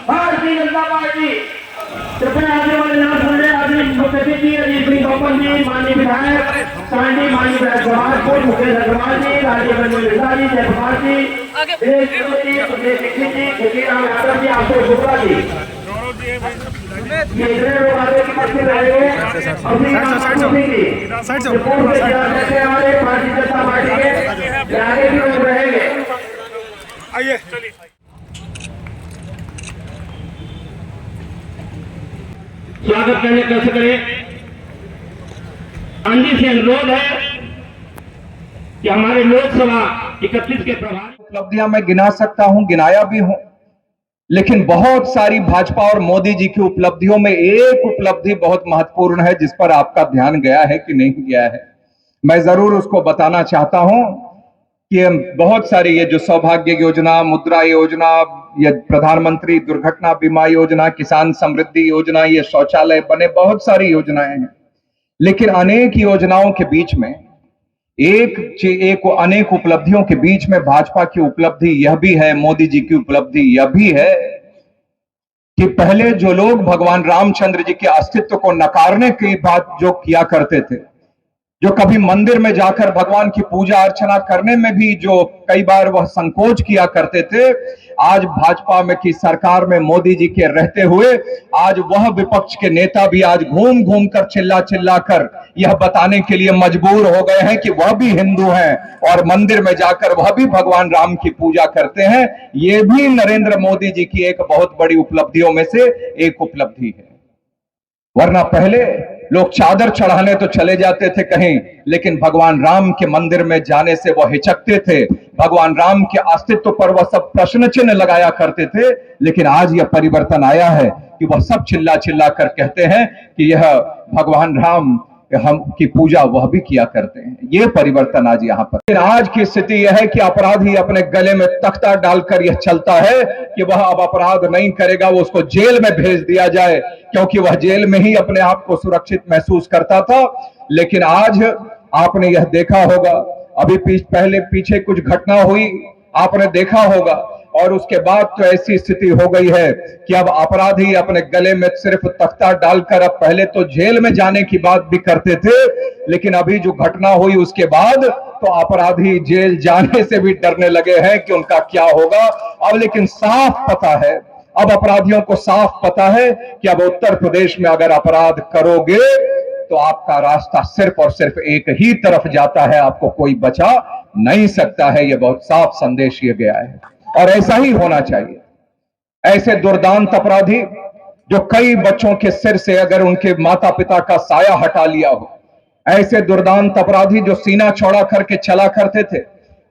Bharatiya Janata party. कृपया आगे वाले नाम सुन ले। आदि मुख्यमंत्री जी अजीत सिंह गौतम जी, माननीय विधायक सांडी, माननीय विधायक जवाहरपुर, मुकेश अग्रवाल जी, राज्यमंत्री मिर्जा जी, जयकुमार जी, दिनेश जी, सुनील दीक्षित जी, खिचीराम यादव जी, आशुतोष शुक्ला जी, ये इतने लोग आगे की मस्ती रहेंगे। अभी रिपोर्ट से जिला अध्यक्ष हमारे भारतीय जनता पार्टी के आगे भी लोग रहेंगे। आइए स्वागत करने कैसे करें। अंजी से अनुरोध है कि हमारे लोकसभा 31 के प्रभारी उपलब्धियां मैं गिना सकता हूं, गिनाया भी हूं, लेकिन बहुत सारी भाजपा और मोदी जी की उपलब्धियों में एक उपलब्धि बहुत महत्वपूर्ण है जिस पर आपका ध्यान गया है कि नहीं गया है। मैं जरूर उसको बताना चाहता हूं कि बहुत सारी ये जो सौभाग्य योजना, मुद्रा योजना, ये प्रधानमंत्री दुर्घटना बीमा योजना, किसान समृद्धि योजना, ये शौचालय बने, बहुत सारी योजनाएं हैं, लेकिन अनेक योजनाओं के बीच में एक अनेक उपलब्धियों के बीच में भाजपा की उपलब्धि यह भी है, मोदी जी की उपलब्धि यह भी है कि पहले जो लोग भगवान रामचंद्र जी के अस्तित्व को नकारने की बात जो किया करते थे, जो कभी मंदिर में जाकर भगवान की पूजा अर्चना करने में भी जो कई बार वह संकोच किया करते थे, आज भाजपा में की सरकार में मोदी जी के रहते हुए आज वह विपक्ष के नेता भी आज घूम घूम कर चिल्ला चिल्ला कर यह बताने के लिए मजबूर हो गए हैं कि वह भी हिंदू हैं और मंदिर में जाकर वह भी भगवान राम की पूजा करते हैं। यह भी नरेंद्र मोदी जी की एक बहुत बड़ी उपलब्धियों में से एक उपलब्धि है। वरना पहले लोग चादर चढ़ाने तो चले जाते थे कहीं, लेकिन भगवान राम के मंदिर में जाने से वह हिचकते थे, भगवान राम के अस्तित्व पर वह सब प्रश्न चिन्ह लगाया करते थे। लेकिन आज यह परिवर्तन आया है कि वह सब चिल्ला चिल्ला कर कहते हैं कि यह भगवान राम हम की पूजा वह भी किया करते हैं। यह परिवर्तन आज यहां पर। लेकिन आज की स्थिति यह है कि अपराधी अपने गले में तख्ता डालकर यह चलता है कि वह अब अपराध नहीं करेगा, वो उसको जेल में भेज दिया जाए, क्योंकि वह जेल में ही अपने आप को सुरक्षित महसूस करता था। लेकिन आज आपने यह देखा होगा, अभी पहले पीछे कुछ घटना हुई, आपने देखा होगा, और उसके बाद तो ऐसी स्थिति हो गई है कि अब अपराधी अपने गले में सिर्फ तख्ता डालकर अब पहले तो जेल में जाने की बात भी करते थे, लेकिन अभी जो घटना हुई उसके बाद तो अपराधी जेल जाने से भी डरने लगे हैं कि उनका क्या होगा। अब लेकिन साफ पता है, अब अपराधियों को साफ पता है कि अब उत्तर प्रदेश में अगर अपराध करोगे तो आपका रास्ता सिर्फ और सिर्फ एक ही तरफ जाता है, आपको कोई बचा नहीं सकता है। यह बहुत साफ संदेश ये गया है और ऐसा ही होना चाहिए। ऐसे दुर्दांत अपराधी जो कई बच्चों के सिर से अगर उनके माता पिता का साया हटा लिया हो, ऐसे दुर्दांत अपराधी जो सीना चौड़ा करके चला करते थे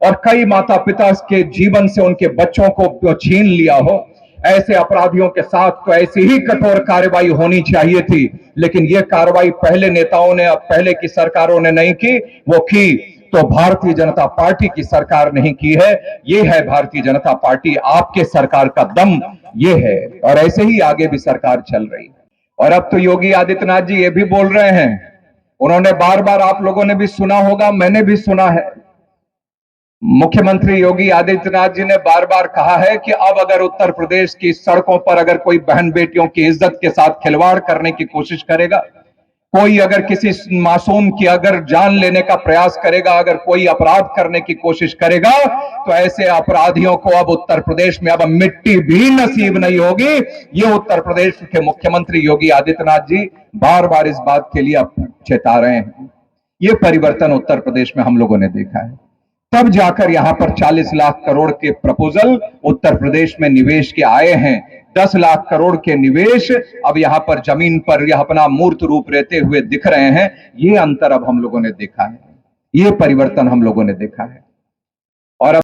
और कई माता पिता के जीवन से उनके बच्चों को छीन लिया हो, ऐसे अपराधियों के साथ तो ऐसी ही कठोर कार्रवाई होनी चाहिए थी। लेकिन यह कार्रवाई पहले नेताओं ने, पहले की सरकारों ने नहीं की, वो की तो भारतीय जनता पार्टी की सरकार नहीं की है। ये है भारतीय जनता पार्टी, आपके सरकार का दम ये है, और ऐसे ही आगे भी सरकार चल रही है। और अब तो योगी आदित्यनाथ जी ये भी बोल रहे हैं, उन्होंने बार बार, आप लोगों ने भी सुना होगा, मैंने भी सुना है, मुख्यमंत्री योगी आदित्यनाथ जी ने बार बार कहा है कि अब अगर उत्तर प्रदेश की सड़कों पर अगर कोई बहन बेटियों की इज्जत के साथ खिलवाड़ करने की कोशिश करेगा, कोई अगर किसी मासूम की अगर जान लेने का प्रयास करेगा, अगर कोई अपराध करने की कोशिश करेगा, तो ऐसे अपराधियों को अब उत्तर प्रदेश में अब मिट्टी भी नसीब नहीं होगी। ये उत्तर प्रदेश के मुख्यमंत्री योगी आदित्यनाथ जी बार बार इस बात के लिए अब चेता रहे हैं। ये परिवर्तन उत्तर प्रदेश में हम लोगों ने देखा है। तब जाकर यहां पर 40 लाख करोड़ के प्रपोजल उत्तर प्रदेश में निवेश के आए हैं। 10 लाख करोड़ के निवेश अब यहां पर जमीन पर यह अपना मूर्त रूप रहते हुए दिख रहे हैं। ये अंतर अब हम लोगों ने देखा है, ये परिवर्तन हम लोगों ने देखा है। और अब